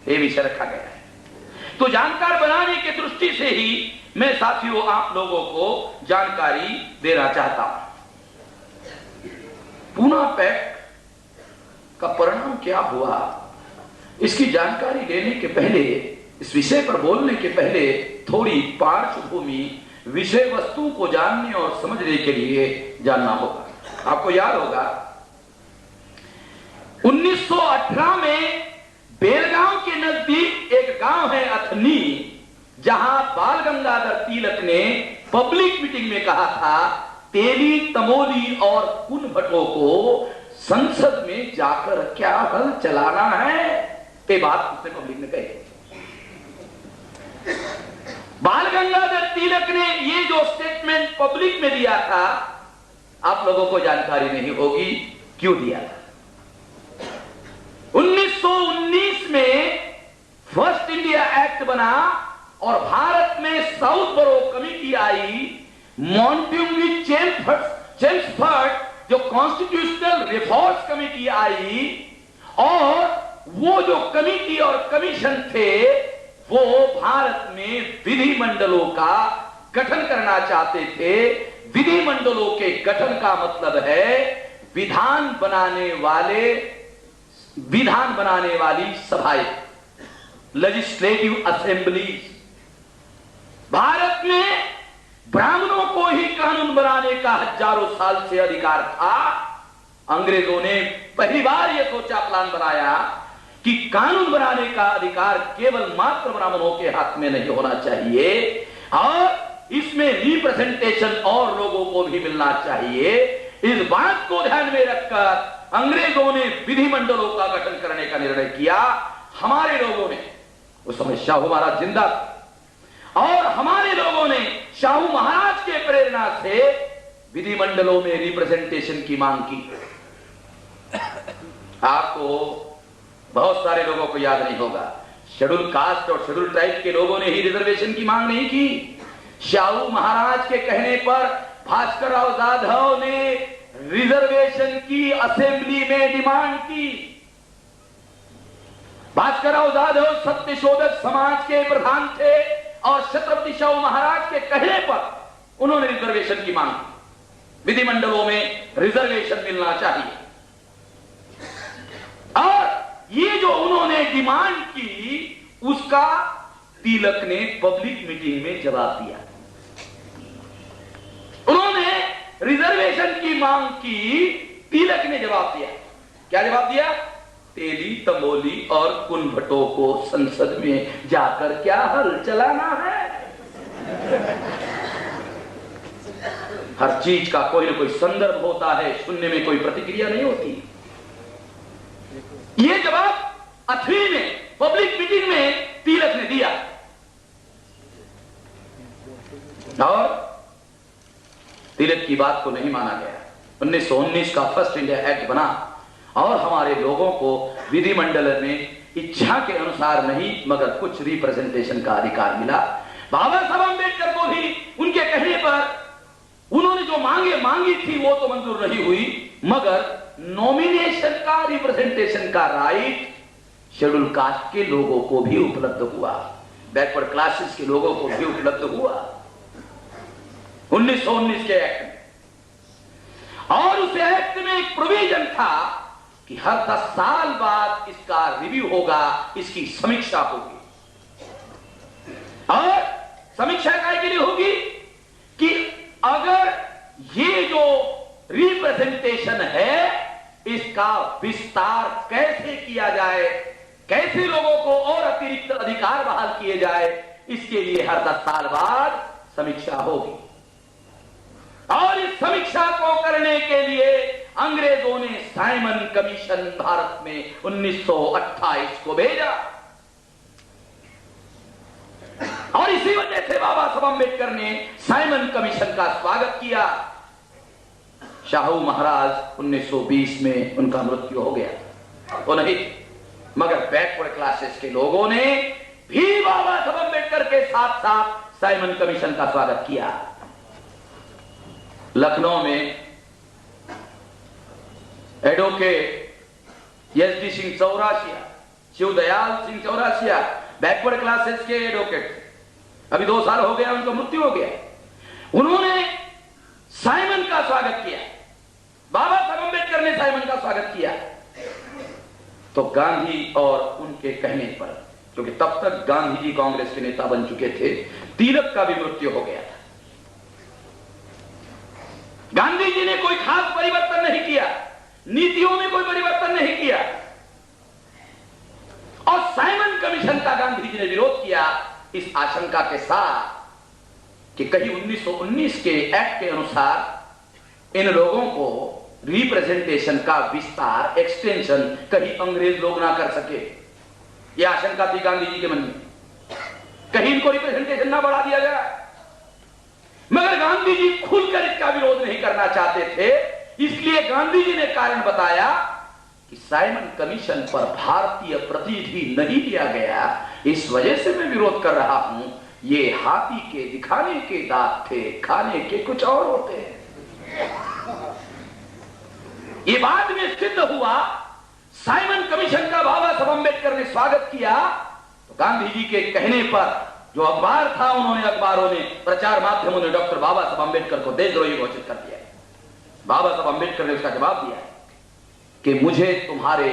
ये विषय रखा गया है। तो जानकार बनाने की दृष्टि से ही मैं साथियों आप लोगों को जानकारी देना चाहता हूं। पूना पैक्ट का परिणाम क्या हुआ, इसकी जानकारी लेने के पहले, इस विषय पर बोलने के पहले थोड़ी पार्श्वभूमि विषय वस्तु को जानने और समझने के लिए जानना होगा। आपको याद होगा 1918 में बेलगांव के नजदीक एक गांव है अथनी, जहां बाल गंगाधर तिलक ने पब्लिक मीटिंग में कहा था तेली तमोली और कुनभटो को संसद में जाकर क्या हल चलाना है। ये बात उसने पब्लिक में कही। बाल गंगाधर तिलक ने ये जो स्टेटमेंट पब्लिक में दिया था, आप लोगों को जानकारी नहीं होगी क्यों दिया था। 1919 में फर्स्ट इंडिया एक्ट बना और भारत में साउथ बरो कमिटी आई, मॉन्टेग्यू चेम्सफोर्ड जो कॉन्स्टिट्यूशनल रिफॉर्म्स कमिटी आई, और वो जो कमिटी और कमीशन थे वो भारत में विधिमंडलों का गठन करना चाहते थे। विधिमंडलों के गठन का मतलब है विधान बनाने वाली सभाएं, लेजिस्लेटिव असेंबलीज। भारत में ब्राह्मणों को ही कानून बनाने का हजारों साल से अधिकार था। अंग्रेजों ने पहली बार यह सोचा, प्लान बनाया कि कानून बनाने का अधिकार केवल मात्र ब्राह्मणों के हाथ में नहीं होना चाहिए और इसमें रिप्रेजेंटेशन और लोगों को भी मिलना चाहिए। इस बात को ध्यान में रखकर अंग्रेजों ने विधिमंडलों का गठन करने का निर्णय किया। हमारे लोगों ने, उस समय शाहू महाराज जिंदा थे, और हमारे लोगों ने शाहू महाराज के प्रेरणा से विधिमंडलों में रिप्रेजेंटेशन की मांग की। आपको बहुत सारे लोगों को याद नहीं होगा, शेड्यूल कास्ट और शेड्यूल ट्राइब के लोगों ने ही रिजर्वेशन की मांग नहीं की। शाहू महाराज के कहने पर भास्कर राव जाधव ने रिजर्वेशन की असेंबली में डिमांड की। भास्कर राव जाधव सत्यशोधक समाज के प्रधान थे और छत्रपति शाहू महाराज के कहने पर उन्होंने रिजर्वेशन की मांग की। विधिमंडलों में रिजर्वेशन मिलना चाहिए, और ये जो उन्होंने डिमांड की उसका तिलक ने पब्लिक मीटिंग में जवाब दिया। उन्होंने रिजर्वेशन की मांग की, तिलक ने जवाब दिया। क्या जवाब दिया? तेली तमोली और कुनभटो को संसद में जाकर क्या हल चलाना है। हर चीज का कोई ना कोई संदर्भ होता है, सुनने में कोई प्रतिक्रिया नहीं होती। ये जवाब अथवी में पब्लिक मीटिंग में तिलक ने दिया, और तिलक की बात को नहीं माना गया। 1919 का फर्स्ट इंडिया एक्ट बना और हमारे लोगों को विधिमंडल में इच्छा के अनुसार नहीं मगर कुछ रिप्रेजेंटेशन का अधिकार मिला। बाबा साहब अम्बेडकर को भी उनके कहने पर उन्होंने जो मांगी थी वो तो मंजूर नहीं हुई, मगर नॉमिनेशन का, रिप्रेजेंटेशन का राइट शेड्यूल कास्ट के लोगों को भी उपलब्ध हुआ, बैकवर्ड क्लासेस के लोगों को भी उपलब्ध हुआ 1919 के एक्ट में। और उस एक्ट में एक प्रोविजन था कि हर 10 साल बाद इसका रिव्यू होगा, इसकी समीक्षा होगी। और समीक्षा काय के लिए होगी कि अगर ये जो रिप्रेजेंटेशन है इसका विस्तार कैसे किया जाए, कैसे लोगों को और अतिरिक्त अधिकार बहाल किए जाए, इसके लिए हर 10 साल बाद समीक्षा होगी। और इस समीक्षा को करने के लिए अंग्रेजों ने साइमन कमीशन भारत में 1928 को भेजा, और इसी वजह से बाबा साहब अम्बेडकर ने साइमन कमीशन का स्वागत किया। शाहू महाराज 1920 में उनका मृत्यु हो गया, वो नहीं, मगर बैकवर्ड क्लासेस के लोगों ने भी बाबा साहब अम्बेडकर के साथ साथ साइमन कमीशन का स्वागत किया। लखनऊ में advocate S D Singh Chaurasia Shivdayal Singh Chaurasia backward classes के एडवोकेट, अभी 2 साल हो गया उनका मृत्यु हो गया। उन्होंने साइमन का स्वागत किया, बाबा साहब अम्बेडकर ने साइमन का स्वागत किया। तो गांधी और उनके कहने पर, क्योंकि तब तक गांधी जी कांग्रेस के नेता बन चुके थे, तिलक का भी मृत्यु हो गया था। गांधी जी ने कोई खास परिवर्तन नहीं किया, नीतियों में कोई परिवर्तन नहीं किया, और साइमन कमीशन का गांधी जी ने विरोध किया इस आशंका के साथ कि कहीं 1919 के एक्ट के अनुसार इन लोगों को रिप्रेजेंटेशन का विस्तार, एक्सटेंशन कहीं अंग्रेज लोग ना कर सके। यह आशंका थी गांधी जी के मन में, कहीं इनको रिप्रेजेंटेशन ना बढ़ा दिया जाए। मगर गांधी जी खुलकर इसका विरोध नहीं करना चाहते थे, इसलिए गांधी जी ने कारण बताया कि साइमन कमीशन पर भारतीय प्रतिनिधि नहीं लिया गया, इस वजह से मैं विरोध कर रहा हूं। ये हाथी के दिखाने के दांत थे, खाने के कुछ और होते हैं। ये बाद में सिद्ध हुआ। साइमन कमीशन का बाबा साहब अम्बेडकर ने स्वागत किया, तो गांधी जी के कहने पर जो अखबार था, उन्होंने अखबारों ने, प्रचार माध्यमों ने डॉक्टर बाबा साहब अम्बेडकर को देशद्रोही घोषित कर दिया। बाबा साहब अम्बेडकर ने उसका जवाब दिया कि मुझे तुम्हारे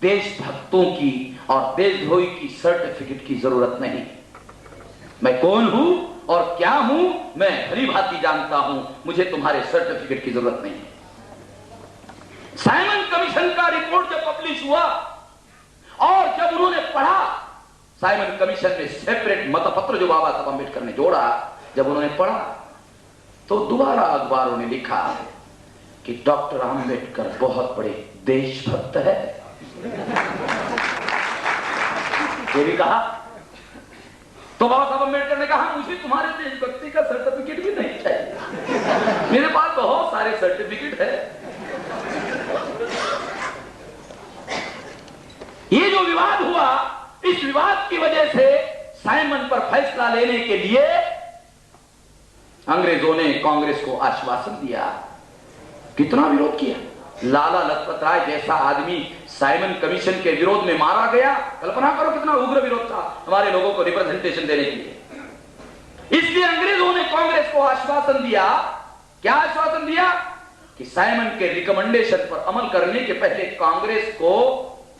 देशभक्तों की और देशद्रोही की सर्टिफिकेट की जरूरत नहीं। मैं कौन हूं और क्या हूं मैं भली भांति जानता हूं, मुझे तुम्हारे सर्टिफिकेट की जरूरत नहीं। साइमन कमीशन का रिपोर्ट जब पब्लिश हुआ और जब उन्होंने पढ़ा, साइमन कमीशन में सेपरेट मतपत्र जो बाबा साहब अम्बेडकर ने जोड़ा, जब उन्होंने पढ़ा तो दोबारा अखबारों ने लिखा कि डॉक्टर अम्बेडकर बहुत बड़े देशभक्त है। ये भी कहा। तो बाबा साहब अम्बेडकर ने कहा मुझे तुम्हारे देशभक्ति का सर्टिफिकेट भी नहीं चाहिए, मेरे पास बहुत सारे सर्टिफिकेट है। ये जो विवाद हुआ, इस विवाद की वजह से साइमन पर फैसला लेने के लिए अंग्रेजों ने कांग्रेस को आश्वासन दिया। कितना विरोध किया। लाला लजपत राय जैसा आदमी साइमन कमीशन के विरोध में मारा गया। कल्पना करो कितना उग्र विरोध था हमारे लोगों को रिप्रेजेंटेशन देने के लिए। इसलिए अंग्रेजों ने कांग्रेस को आश्वासन दिया। क्या आश्वासन दिया? कि साइमन के रिकमेंडेशन पर अमल करने के पहले कांग्रेस को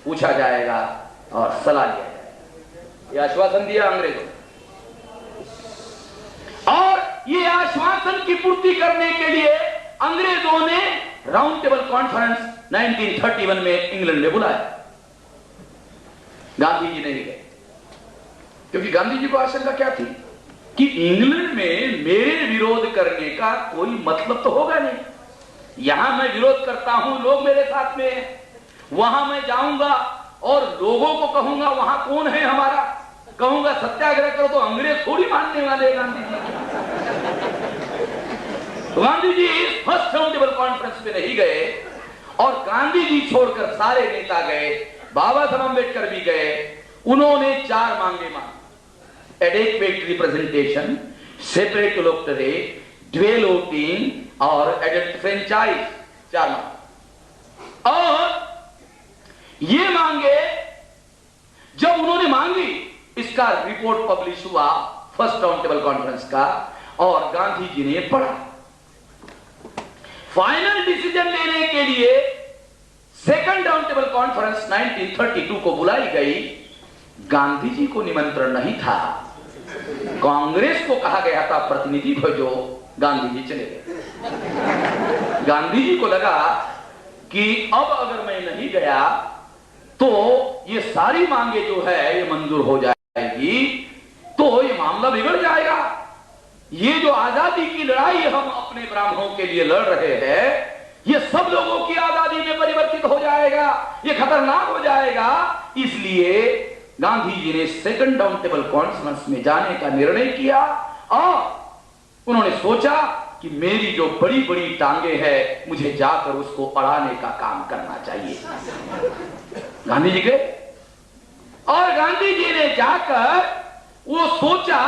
पूछा जाएगा और सलाह लिया जाएगा। यह आश्वासन दिया अंग्रेजों ने। और यह आश्वासन की पूर्ति करने के लिए अंग्रेजों ने राउंड टेबल कॉन्फ्रेंस 1931 में इंग्लैंड में बुलाया। गांधी जी नहीं गए, क्योंकि गांधी जी को आशंका क्या थी कि इंग्लैंड में मेरे विरोध करने का कोई मतलब तो होगा नहीं। यहां मैं विरोध करता हूं, लोग मेरे साथ में हैं, वहां मैं जाऊंगा और लोगों को कहूंगा वहां कौन है हमारा, कहूंगा सत्याग्रह करो, तो अंग्रेज थोड़ी मानने वाले गांधी जी। गांधी जी इस फर्स्ट राउंड टेबल कॉन्फ्रेंस में नहीं गए और गांधी जी छोड़कर सारे नेता गए, बाबा साहब अम्बेडकर भी गए। उन्होंने 4 मांगे मांगी: adequate representation, separate electorate, dual voting और एडल्ट फ्रेंचाइज। 4 मांगे। और ये मांगे जब उन्होंने मांगी, इसका रिपोर्ट पब्लिश हुआ फर्स्ट राउंड टेबल कॉन्फ्रेंस का, और गांधी जी ने पढ़ा। फाइनल डिसीजन लेने के लिए सेकंड राउंड टेबल कॉन्फ्रेंस 1932 को बुलाई गई। गांधी जी को निमंत्रण नहीं था, कांग्रेस को कहा गया था प्रतिनिधि भेजो। गांधी जी चले गए। गांधी जी को लगा कि अब अगर मैं नहीं गया तो ये सारी मांगे जो है ये मंजूर हो जाएगी, तो ये मामला बिगड़ जाएगा। ये जो आजादी की लड़ाई हम अपने ब्राह्मणों के लिए लड़ रहे हैं, ये सब लोगों की आजादी में परिवर्तित हो जाएगा, ये खतरनाक हो जाएगा। इसलिए गांधी जी ने सेकंड राउंड टेबल कॉन्फ्रेंस में जाने का निर्णय किया और उन्होंने सोचा कि मेरी जो बड़ी बड़ी टांगे हैं, मुझे जाकर उसको अड़ाने का काम करना चाहिए। गांधी जी गए और गांधी जी ने जाकर वो सोचा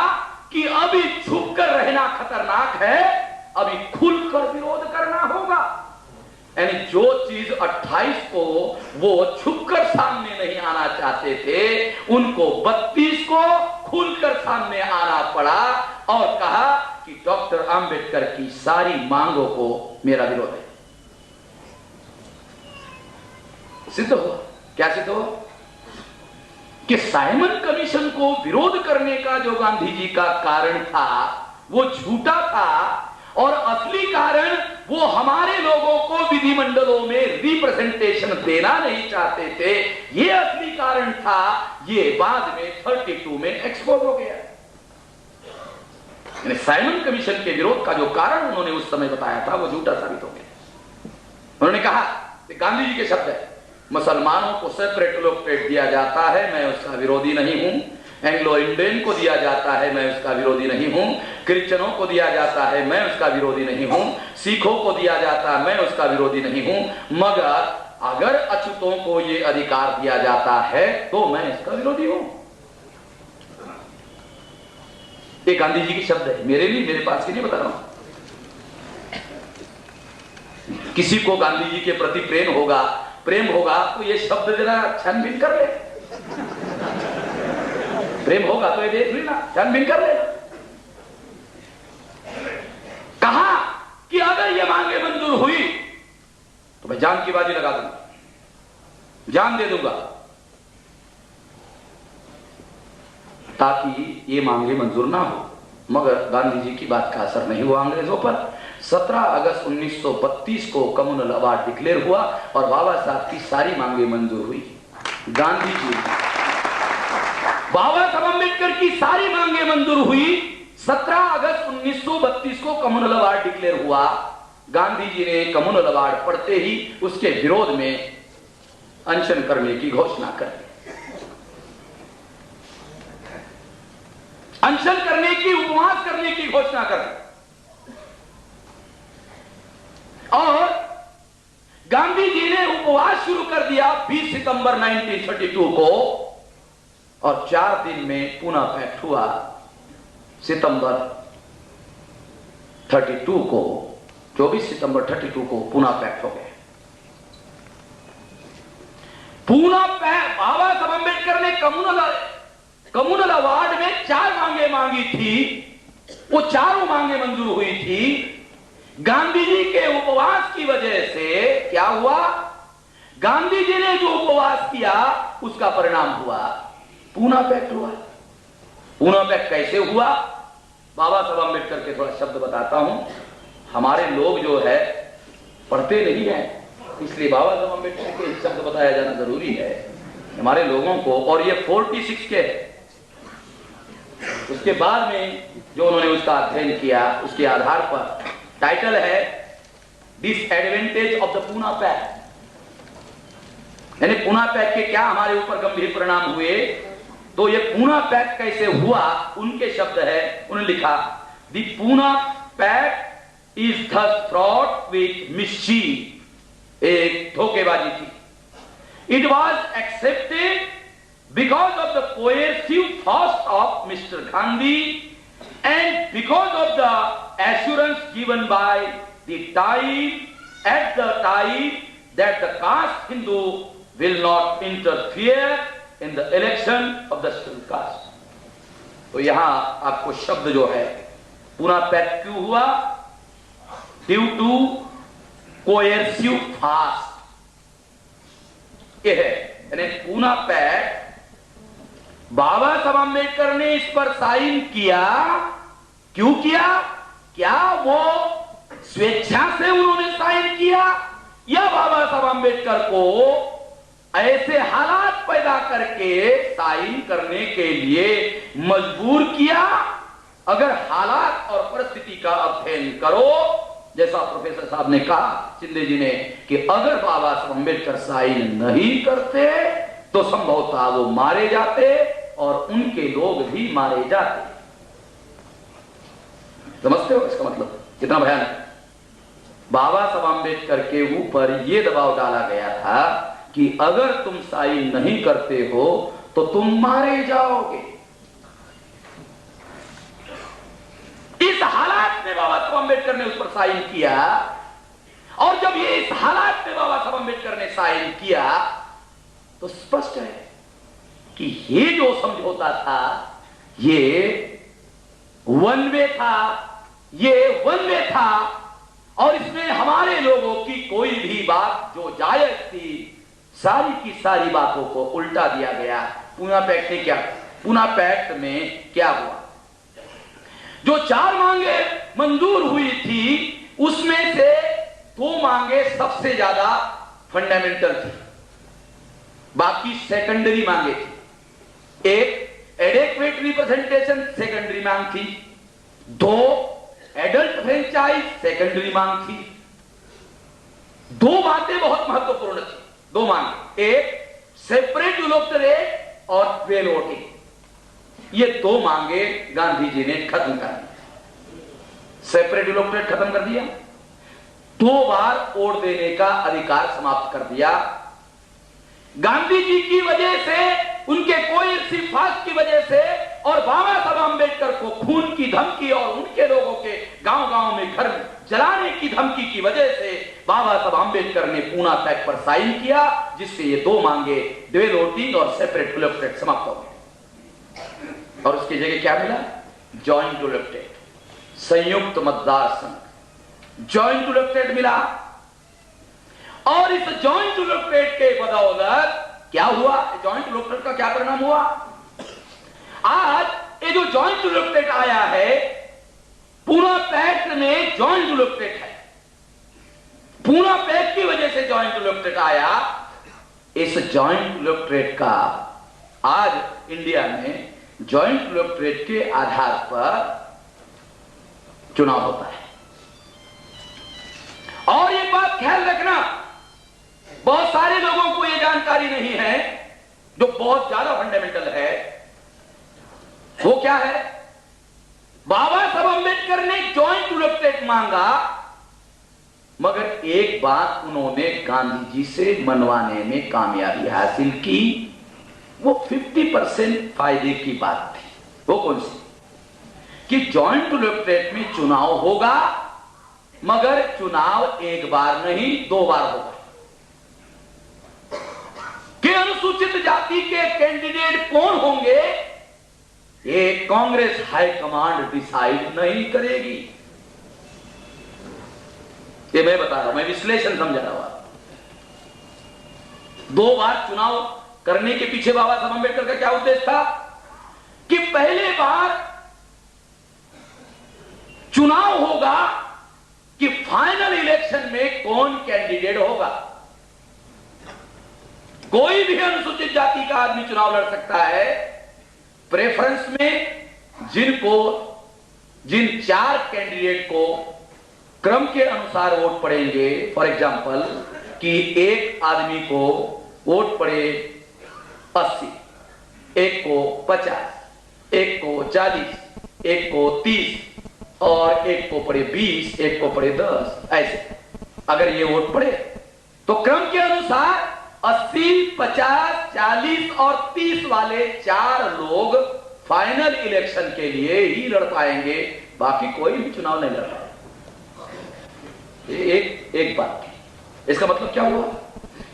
कि अभी छुपकर रहना खतरनाक है, अभी खुलकर विरोध करना होगा। यानी जो चीज 28 को वो छुपकर सामने नहीं आना चाहते थे, उनको 32 को खुलकर सामने आना पड़ा और कहा कि डॉक्टर आंबेडकर की सारी मांगों को मेरा विरोध है। सिद्ध हुआ। क्या सिद्ध हुआ? कि साइमन कमीशन को विरोध करने का जो गांधी जी का कारण था वो झूठा था, और असली कारण वो हमारे लोगों को विधिमंडलों में रिप्रेजेंटेशन देना नहीं चाहते थे। ये असली कारण था। ये बाद में 32 में एक्सपोज हो गया। यानी साइमन कमीशन के विरोध का जो कारण उन्होंने उस समय बताया था वो झूठा साबित हो गया। उन्होंने कहा, गांधी जी के शब्द है, मुसलमानों को सेपरेट एलोकेट दिया जाता है, मैं उसका विरोधी नहीं हूं। एंग्लो इंडियन को दिया जाता है, मैं उसका विरोधी नहीं हूं। क्रिश्चियनों को दिया जाता है, मैं उसका विरोधी नहीं हूं। सिखों को दिया जाता है, मैं उसका विरोधी नहीं हूं। मगर अगर अछूतों को यह अधिकार दिया जाता है तो मैं इसका विरोधी हूं। ये गांधी जी के शब्द है, मेरे नहीं, मेरे पास के नहीं बता रहा हूं। किसी को गांधी जी के प्रति प्रेम होगा तो ये शब्द जरा छानबीन कर ले। प्रेम होगा तो ये देख लेना, छानबीन कर लेना। कहा कि अगर ये मांगे मंजूर हुई तो मैं जान की बाजी लगा दूंगा, जान दे दूंगा, ताकि ये मांगे मंजूर ना हो। मगर गांधी जी की बात का असर नहीं हुआ अंग्रेजों पर। 17 अगस्त 1932 को कम्युनल अवार्ड डिक्लेयर हुआ और बाबा साहब की सारी मांगे मंजूर हुई। गांधी जी, बाबा साहब अम्बेडकर की सारी मांगे मंजूर हुई। 17 अगस्त 1932 को कम्युनल अवार्ड डिक्लेयर हुआ। गांधी जी ने कम्युनल अवार्ड पढ़ते ही उसके विरोध में अनशन करने की घोषणा कर दी। अनशन करने की, उपवास करने की घोषणा कर दी। और गांधी जी ने उपवास शुरू कर दिया 20 सितंबर 1932 को, और 4 दिन में पुनः पैक्ट हुआ। सितंबर 32 को, 24 सितंबर 32 को पुनः पैक्ट हो गए। पुनः पैक्ट। बाबा साहब अम्बेडकर ने कम्युनल अवार्ड में 4 मांगे मांगी थी, वो चारों मांगे मंजूर हुई थी। गांधी जी के उपवास की वजह से क्या हुआ? गांधी जी ने जो उपवास किया उसका परिणाम हुआ पुनः पैक्ट हुआ। पुनः पैक्ट कैसे हुआ? बाबा साहब अम्बेडकर के थोड़ा शब्द बताता हूं। हमारे लोग जो है पढ़ते नहीं है, इसलिए बाबा साहब अम्बेडकर के शब्द बताया जाना जरूरी है हमारे लोगों को। और ये 46 के, उसके बाद में जो उन्होंने उसका अध्ययन किया उसके आधार पर टाइटल है disadvantage of the Poona pact. यानी पूना पैक्ट के क्या हमारे ऊपर गंभीर परिणाम हुए। तो ये पूना पैक्ट कैसे हुआ, उनके शब्द है। उन्होंने लिखा, the Poona pact is thus fraught with mischief. एक धोखेबाजी थी। It was accepted because of the coercive force of Mr. Gandhi and because of the assurance given by the time at the time that the caste Hindu will not interfere in the election of the scheduled caste। तो यहां आपको शब्द जो है पूरा pact क्यों हुआ? Due to coercive fast. ये है, यानी पूना पैक्ट बाबा साहब अम्बेडकर ने इस पर साइन किया। क्यों किया? क्या वो स्वेच्छा से उन्होंने साइन किया, या बाबा साहब अम्बेडकर को ऐसे हालात पैदा करके साइन करने के लिए मजबूर किया? अगर हालात और परिस्थिति का अध्ययन करो, जैसा प्रोफेसर साहब ने कहा, शिंदे जी ने, कि अगर बाबा साहब अम्बेडकर साइन नहीं करते तो संभवतः वो मारे जाते और उनके लोग भी मारे जाते। समझते हो इसका मतलब कितना भयानक? बाबा साहब अम्बेडकर के ऊपर यह दबाव डाला गया था कि अगर तुम साइन नहीं करते हो तो तुम मारे जाओगे। इस हालात में बाबा साहब अम्बेडकर ने उस पर साइन किया। और जब ये इस हालात में बाबा साहब अम्बेडकर ने साइन किया तो स्पष्ट है कि ये जो समझौता था ये वन वे था, और इसमें हमारे लोगों की कोई भी बात जो जायज थी सारी की सारी बातों को उल्टा दिया गया। पूना पैक्ट में क्या हुआ, जो 4 मांगे मंजूर हुई थी उसमें से 2 मांगे सबसे ज्यादा फंडामेंटल थी, बाकी सेकेंडरी मांगे थी। एक एडेक्वेट रिप्रेजेंटेशन सेकेंडरी मांग थी, 2 एडल्ट फ्रेंचाइज सेकेंडरी मांग थी। 2 बातें बहुत महत्वपूर्ण थी, 2 मांगे, एक सेपरेट इलेक्टोरेट और ट्वेल वोटिंग। ये 2 मांगे गांधी जी ने खत्म कर दी। सेपरेट इलेक्टोरेट खत्म कर दिया, 2 बार वोट देने का अधिकार समाप्त कर दिया। गांधी जी की वजह से, उनके कोई सिफारिश की वजह से और बाबा साहब अम्बेडकर को खून की धमकी और उनके लोगों के गांव-गांव में घर जलाने की धमकी की वजह से बाबा साहब अम्बेडकर ने पूना पैक्ट पर साइन किया, जिससे ये 2 मांगे ड्यूअल वोटिंग और सेपरेट इलेक्टोरेट समाप्त हो गए। और उसकी जगह क्या मिला? जॉइंट इलेक्टोरेट, संयुक्त मतदार संघ, जॉइंट इलेक्टोरेट मिला। और इस जॉइंट इलेक्टोरेट के बदौलत क्या हुआ, जॉइंट इलेक्टोरेट का क्या परिणाम हुआ? आज ये जो जॉइंट इलेक्टोरेट आया है, पूना पैक्ट में जॉइंट इलेक्टोरेट है, पूना पैक्ट की वजह से जॉइंट इलेक्टोरेट आया। इस जॉइंट इलेक्टोरेट का आज इंडिया में जॉइंट इलेक्टोरेट के आधार पर चुनाव होता है। और एक बात ख्याल रखना, बहुत सारे लोगों को यह जानकारी नहीं है, जो बहुत ज्यादा फंडामेंटल है। वो क्या है? बाबा साहब अम्बेडकर ने जॉइंट इलेक्टोरेट मांगा, मगर एक बात उन्होंने गांधी जी से मनवाने में कामयाबी हासिल की। वो 50% फायदे की बात थी। वो कौन सी? कि जॉइंट इलेक्टोरेट में चुनाव होगा, मगर चुनाव एक बार नहीं 2 बार होगा। कि अनुसूचित जाति के कैंडिडेट कौन होंगे ये कांग्रेस हाईकमांड डिसाइड नहीं करेगी। ये मैं बता रहा हूं, मैं विश्लेषण समझा रहा हूं। 2 बार चुनाव करने के पीछे बाबा साहब अम्बेडकर का क्या उद्देश्य था? कि पहले बार चुनाव होगा कि फाइनल इलेक्शन में कौन कैंडिडेट होगा। कोई भी अनुसूचित जाति का आदमी चुनाव लड़ सकता है। प्रेफरेंस में जिन 4 कैंडिडेट को क्रम के अनुसार वोट पड़ेंगे, फॉर एग्जांपल कि एक आदमी को वोट पड़े 80, एक को 50, एक को 40, एक को 30 और एक को पड़े 20, एक को पड़े 10, ऐसे अगर ये वोट पड़े तो क्रम के अनुसार 80, 50, 40 और 30 वाले 4 लोग फाइनल इलेक्शन के लिए ही लड़ पाएंगे, बाकी कोई भी चुनाव नहीं लड़ पाएगा। एक बात की, इसका मतलब क्या हुआ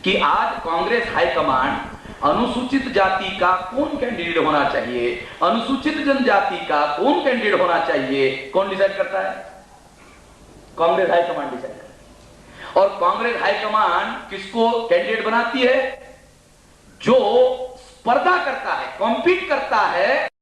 कि आज कांग्रेस हाईकमांड अनुसूचित जाति का कौन कैंडिडेट होना चाहिए, अनुसूचित जनजाति का कौन कैंडिडेट होना चाहिए, कौन डिसाइड करता है? कांग्रेस हाईकमांड डिसाइड करता है। और कांग्रेस हाईकमांड किसको कैंडिडेट बनाती है? जो स्पर्धा करता है, कॉम्पीट करता है